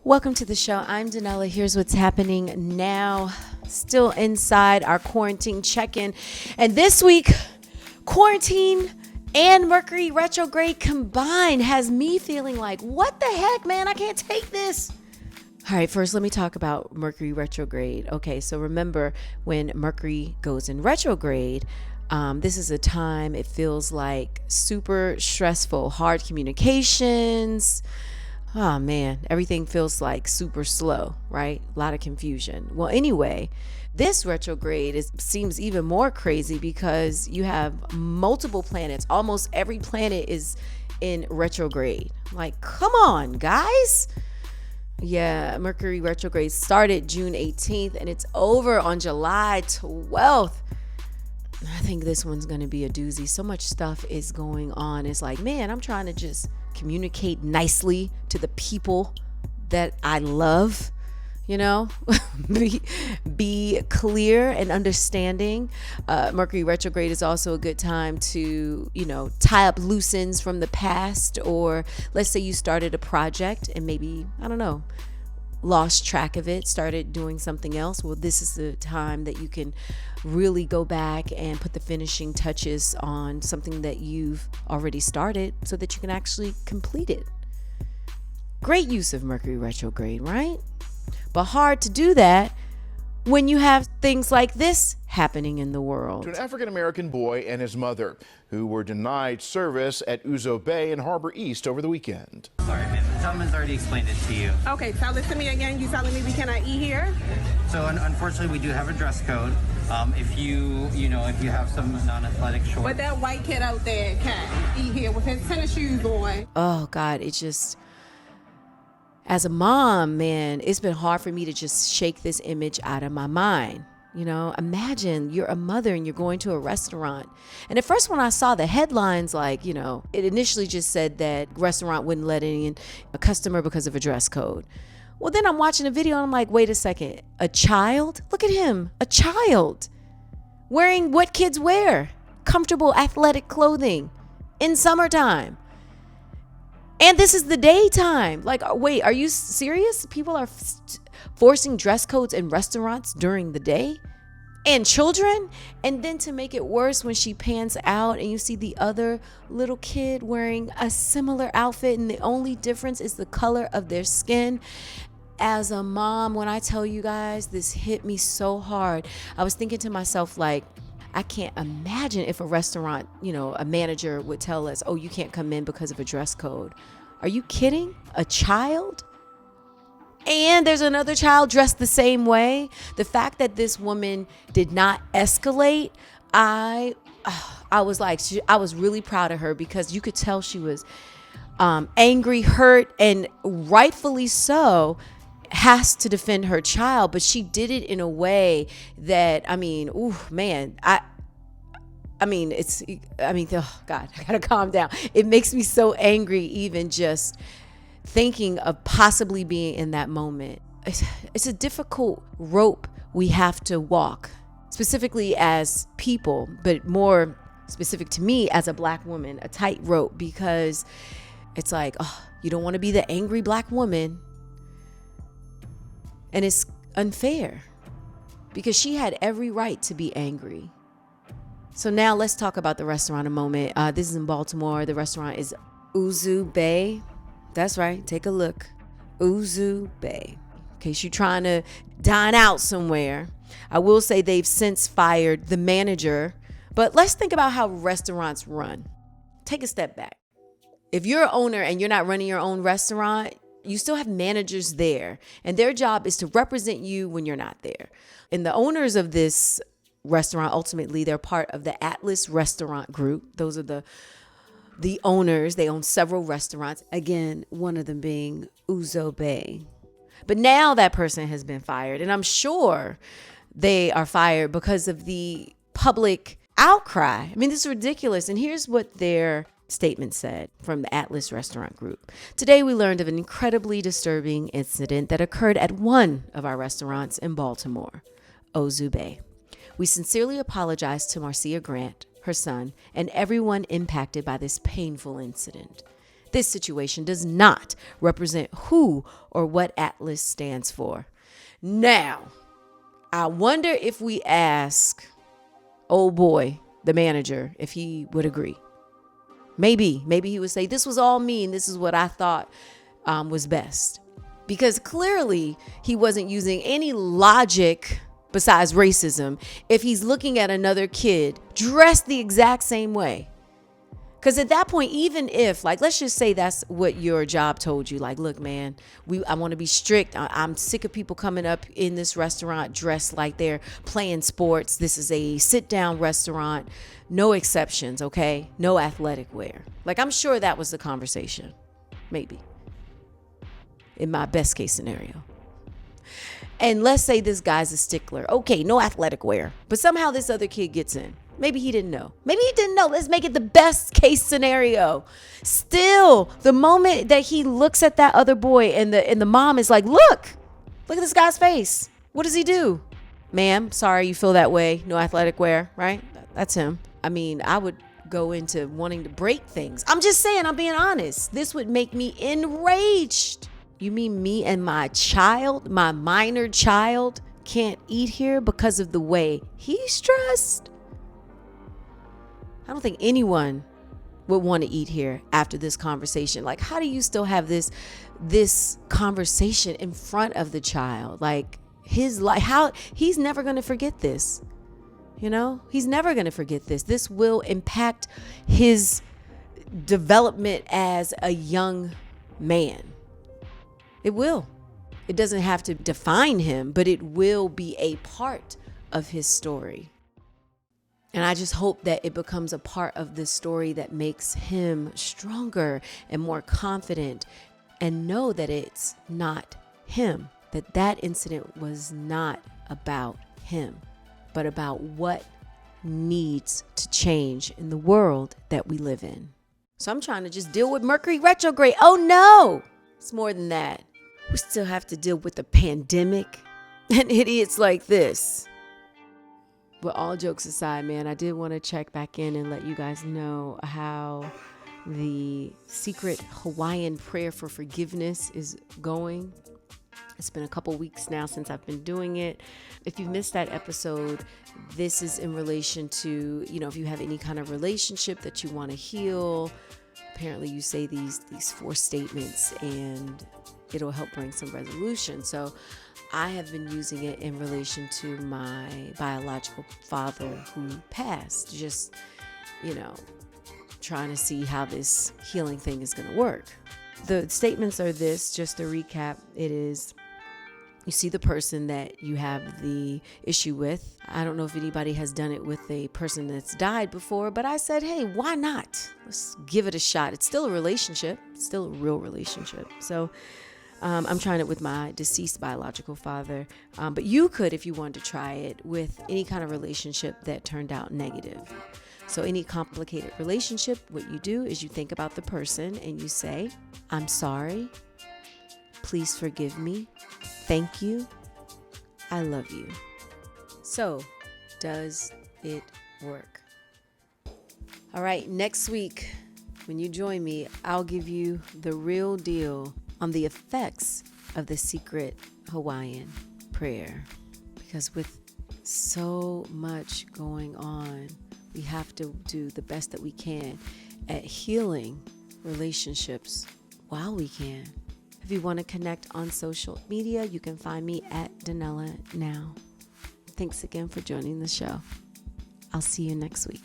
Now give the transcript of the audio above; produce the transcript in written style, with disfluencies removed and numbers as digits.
Welcome to the show. I'm Danella. Here's what's happening now. Still inside our quarantine check-in. And this week, quarantine and Mercury Retrograde combined has me feeling like, what the heck, man? I can't take this. All right, first let me talk about Mercury Retrograde. Okay, so remember when Mercury goes in retrograde, this is a time it feels like super stressful, hard communications. Oh man, everything feels like super slow, right? A lot of confusion. Well, anyway, this retrograde seems even more crazy because you have multiple planets. Almost every planet is in retrograde. Like, come on, guys. Yeah, Mercury retrograde started June 18th and it's over on July 12th. I think this one's going to be a doozy. So much stuff is going on. It's like, man, I'm trying to just communicate nicely to the people that I love, you know, be clear and understanding. Mercury retrograde is also a good time to, you know, tie up loose ends from the past, or let's say you started a project and maybe, I don't know, lost track of it, started doing something else. Well, this is the time that you can really go back and put the finishing touches on something that you've already started so that you can actually complete it. Great use of Mercury retrograde, right? But hard to do that when you have things like this happening in the world. To an African-American boy and his mother who were denied service at Uzo Bay in Harbor East over the weekend. Sorry, ma'am. The gentleman's already explained it to you. Okay, tell it to me again. You telling me we cannot eat here? So unfortunately, we do have a dress code. If you have some non-athletic shorts. But that white kid out there can't eat here with his tennis shoes on. Oh God, it just, as a mom, man, it's been hard for me to just shake this image out of my mind. You know, imagine you're a mother and you're going to a restaurant. And at first when I saw the headlines, like, you know, it initially just said that restaurant wouldn't let in a customer because of a dress code. Well, then I'm watching a video and I'm like, wait a second, a child? Look at him, a child wearing what kids wear, comfortable athletic clothing in summertime. And this is the daytime. Like, wait, are you serious? People are forcing dress codes in restaurants during the day? And children? And then to make it worse, when she pans out and you see the other little kid wearing a similar outfit, and the only difference is the color of their skin. As a mom, when I tell you guys, this hit me so hard. I was thinking to myself, like, I can't imagine if a restaurant, you know, a manager would tell us, oh, you can't come in because of a dress code. Are you kidding? A child? And there's another child dressed the same way. The fact that this woman did not escalate, I was really proud of her, because you could tell she was angry, hurt, and rightfully so, has to defend her child. But she did it in a way that, I mean, oh God, I gotta calm down. It makes me so angry even just thinking of possibly being in that moment. It's a difficult rope we have to walk, specifically as people, but more specific to me as a Black woman, a tight rope, because it's like, oh, you don't want to be the angry Black woman. And it's unfair because she had every right to be angry. So now let's talk about the restaurant a moment. This is in Baltimore. The restaurant is Uzo Bay. That's right. Take a look. Uzo Bay. In case you're trying to dine out somewhere. I will say they've since fired the manager. But let's think about how restaurants run. Take a step back. If you're an owner and you're not running your own restaurant, you still have managers there. And their job is to represent you when you're not there. And the owners of this restaurant, ultimately, they're part of the Atlas Restaurant Group. Those are the owners. They own several restaurants. Again, one of them being Uzo Bay. But now that person has been fired, and I'm sure they are fired because of the public outcry. I mean, this is ridiculous. And here's what their statement said from the Atlas Restaurant Group. Today, we learned of an incredibly disturbing incident that occurred at one of our restaurants in Baltimore, Uzo Bay. We sincerely apologize to Marcia Grant, her son, and everyone impacted by this painful incident. This situation does not represent who or what Atlas stands for. Now, I wonder if we ask old boy, the manager, if he would agree. Maybe he would say, this was all me and this is what I thought was best. Because clearly he wasn't using any logic besides racism if he's looking at another kid dressed the exact same way. Because at that point, even if, like, let's just say that's what your job told you, like, look, man, I want to be strict. I'm sick of people coming up in this restaurant dressed like they're playing sports. This is a sit-down restaurant. No exceptions, okay? No athletic wear. Like, I'm sure that was the conversation. Maybe. In my best case scenario. And let's say this guy's a stickler. Okay, no athletic wear. But somehow this other kid gets in. Maybe he didn't know. Let's make it the best case scenario. Still, the moment that he looks at that other boy and the mom is like, look at this guy's face. What does he do? Ma'am, sorry you feel that way. No athletic wear, right? That's him. I mean, I would go into wanting to break things. I'm just saying, I'm being honest. This would make me enraged. You mean me and my child, my minor child, can't eat here because of the way he's dressed? I don't think anyone would want to eat here after this conversation. Like, how do you still have this conversation in front of the child? Like, his life, how he's never going to forget this. You know, he's never going to forget this. This will impact his development as a young man. It will. It doesn't have to define him, but it will be a part of his story. And I just hope that it becomes a part of the story that makes him stronger and more confident, and know that it's not him, that incident was not about him, but about what needs to change in the world that we live in. So I'm trying to just deal with Mercury Retrograde. Oh no, it's more than that. We still have to deal with the pandemic and idiots like this. But all jokes aside, man, I did want to check back in and let you guys know how the secret Hawaiian prayer for forgiveness is going. It's been a couple weeks now since I've been doing it. If you missed that episode, this is in relation to, if you have any kind of relationship that you want to heal. Apparently you say these 4 statements and it'll help bring some resolution. So I have been using it in relation to my biological father who passed, just, trying to see how this healing thing is going to work. The statements are this, just to recap, it is, you see the person that you have the issue with. I don't know if anybody has done it with a person that's died before, but I said, hey, why not? Let's give it a shot. It's still a relationship. It's still a real relationship. So I'm trying it with my deceased biological father. But you could, if you wanted to try it, with any kind of relationship that turned out negative. So any complicated relationship, what you do is you think about the person and you say, I'm sorry. Please forgive me. Thank you. I love you. So, does it work? All right, next week, when you join me, I'll give you the real deal on the effects of the secret Hawaiian prayer. Because with so much going on, we have to do the best that we can at healing relationships while we can. If you want to connect on social media, you can find me at DanellaNOW. Thanks again for joining the show. I'll see you next week.